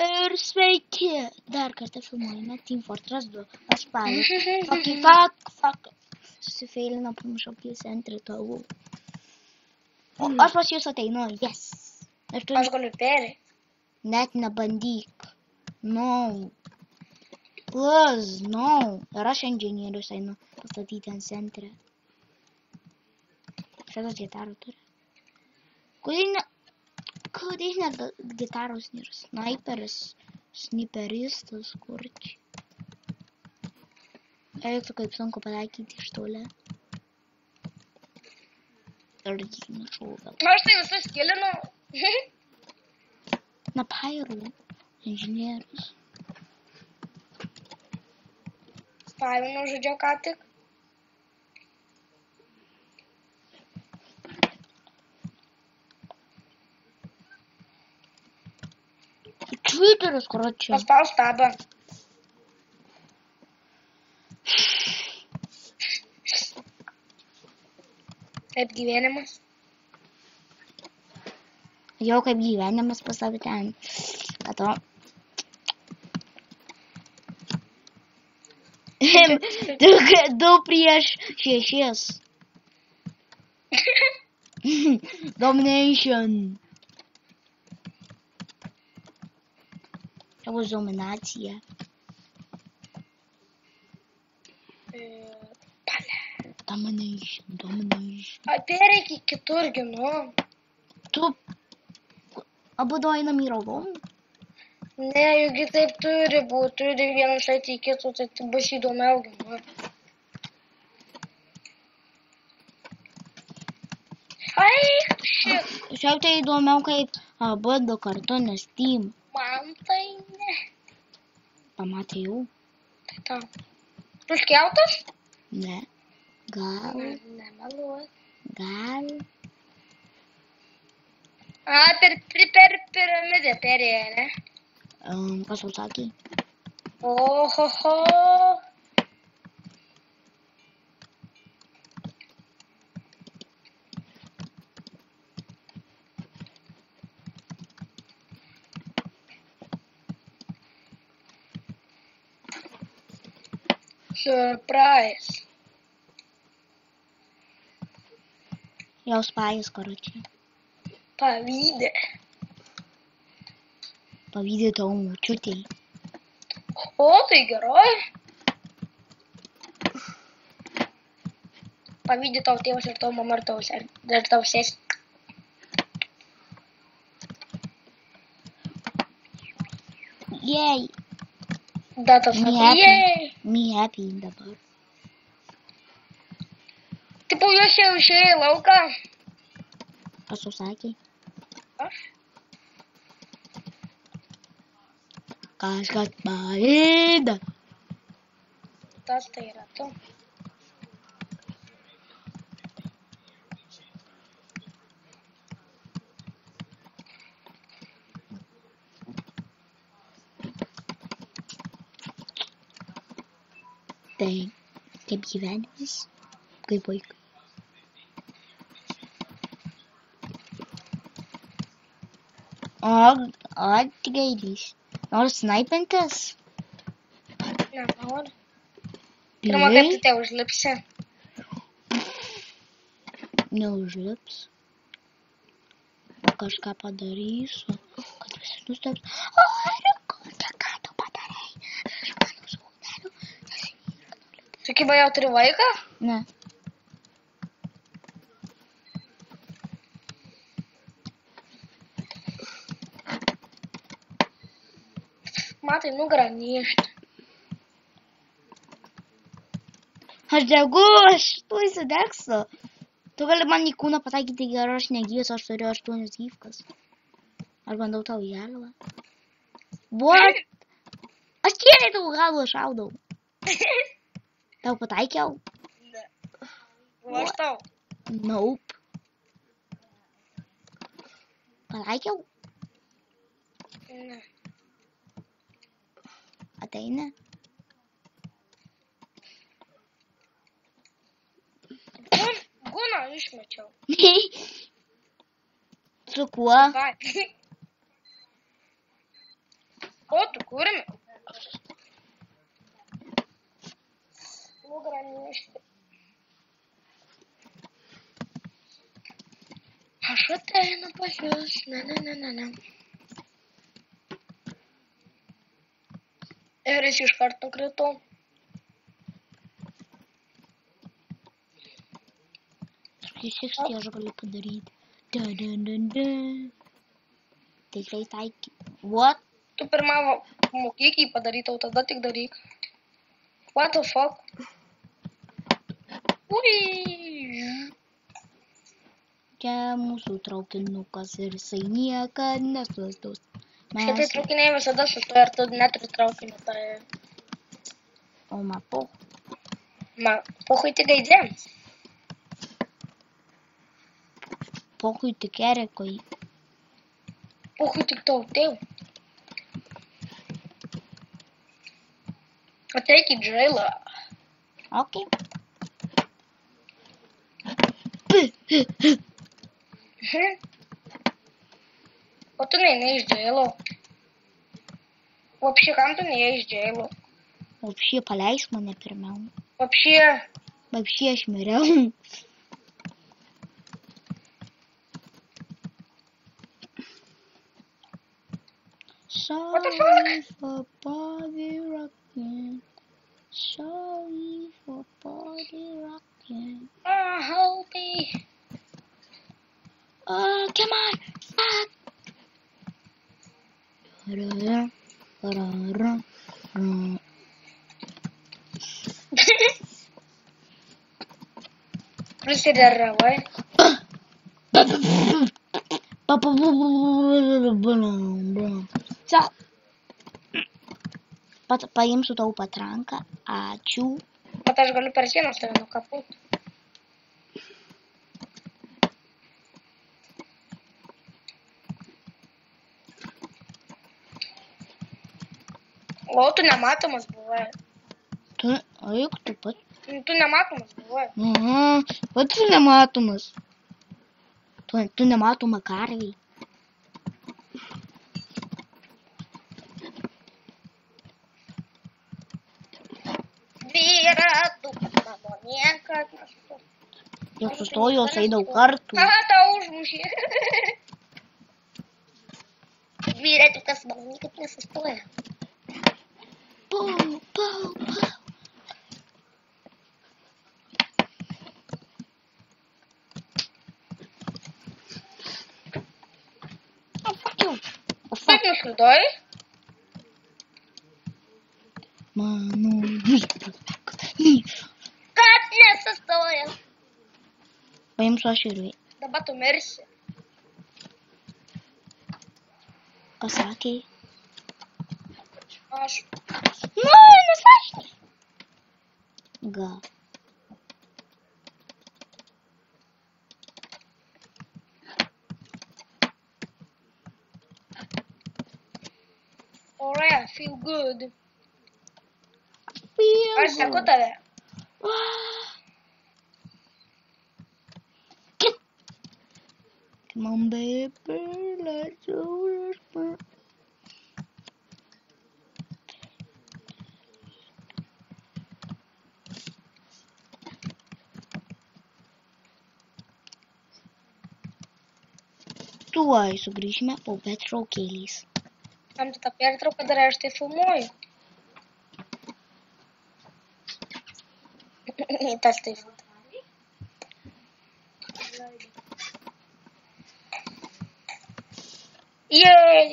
Ir sveiki, dar kartą filmuojame Team Fortress 2. Aš pavyzdžiui, fuck. Susifeilino, pamiršau plėsti antrį tolų. O aš pas jūs ateinu, yes. Aš galiu perį. Net nebandyk. No. Please, no. Ir aš inžinierius einu pastatyti ant centrę. Šitas gitarų turi. Kodėl net gitaros nėra? Sniperis, sniperistas, kur čia? Eiktų kaip sunku pataikyti iš toli. Ir jį nušūvėl. Aš tai visus kilinau. Na, pairų, inžinierius. Spavinau žodžio ką tik. Tviteris, kur čia? Paspaus tabą. Kaip gyvenimas? Jau kaip gyvenimas pasavi ten. Ato. Du prieš 6. Domination. Čia bus dominacija. Domination. Perėk į kitur, ginu. Tu abu du einam į raudon? Ne, juk taip turi būti. Turi vieną šaitį į kitų, tai bus įdomiau, ginu. Ai, shit. Šiaip tai įdomiau kaip abu du kartu, nes team. Man tai ne. Pamatė jau? Tai tau. Tu škiautas? Ne. Gal. Nemeluot. Gal. Per piramidę perėję, ne? Kas jau sakė? Ohoho. Surprise. Jau spajas, korčiai. Pavydė. Pavydė tavo močiutei. O, tai gerai. Pavydė tavo tėvas ir tavo mama ir tavo sesė. Yay. Datas apie. Me happy dabar. Tipo, jūs jau išėjai į lauką. Kas jau sakė? Aš? Kažkas paėda. Tas tai yra tu. Tai kaip gyvenimas, kaip vaikai. O gaidys. Nors snaipintis? Nenoriu. Pirmą kartą te užlipsi. Neužlips. Kažką padarysiu, kad visi nustebs. O, Rikote, ką tu padarai? Ir mano sūneliu. Tu kiba jau turi vaiką? Ne. Matai, nugarą niežti. Aš degu, aš tu įsidegsiu. Tu gali man į kūną pataikyti gerai, aš negyvas, aš turiu 8 gyvkas. Aš bandau tau į galvą. What? Aš tiesiai tau galvą šaudau. Tau pataikiau? Ne. O aš tau. Nope. Pataikiau? Ne. Ateina? Gūną išmečiau. Su kuo? Vai. Ko tu kurmi? Nugraništi. Aš ateinu pas jūs. Ne. Ir jis iš karto krito. Visiškai aš galiu padaryti. Taikliai taiky. What? Tu pirmą mokyklį padarytau, tada tik daryk. What the fuck? Ui. Čia mūsų traukinukas ir jisai niekad nesustos. Šitai traukiniai visada sustoja, ar tu neturi traukinio, tai... O ma po. Pohui tik gaidėm. Pokui tik Erikoj. Pohui tik tau tėv. Ateik į džailą. Ok. O tu neini iš džailo. Вообще, kam tu neini iš džailo? Вообще, paleis mane pirmiau. Вообще, aš miriau. What the fuck? For body rocking. Sorry for body rocking. Help me. Oh, come on. Fuck. Prisideravai. Paimsiu tau patranką. Ačiū. Bet aš galiu per sieną tave nukaput. O, tu nematomas buvai. Eik tu pat. Tu nematomas buvai. Pats nematomas. Tu nematoma karviai. Dviratukas mano niekad nesustos. Jau sustojo jisai daug kartų. Aha, tau užmušė. Dviratukas mano niekad nesustoja. Pau. Kaip nuskridai? Mano Kad nesustoja. paimsiu aš ir vėl. Dabar tu mirsi. Kas sakė? Aš. Nesąžinė. Gal. Alright, I feel good. Feel Aš seku tave. Come on, baby, let's do this. Tuoj sugrįžime po pertraukėlės. Kam tu tą pertrauką darai, aš tai filmuoju. Tas tai. Jei.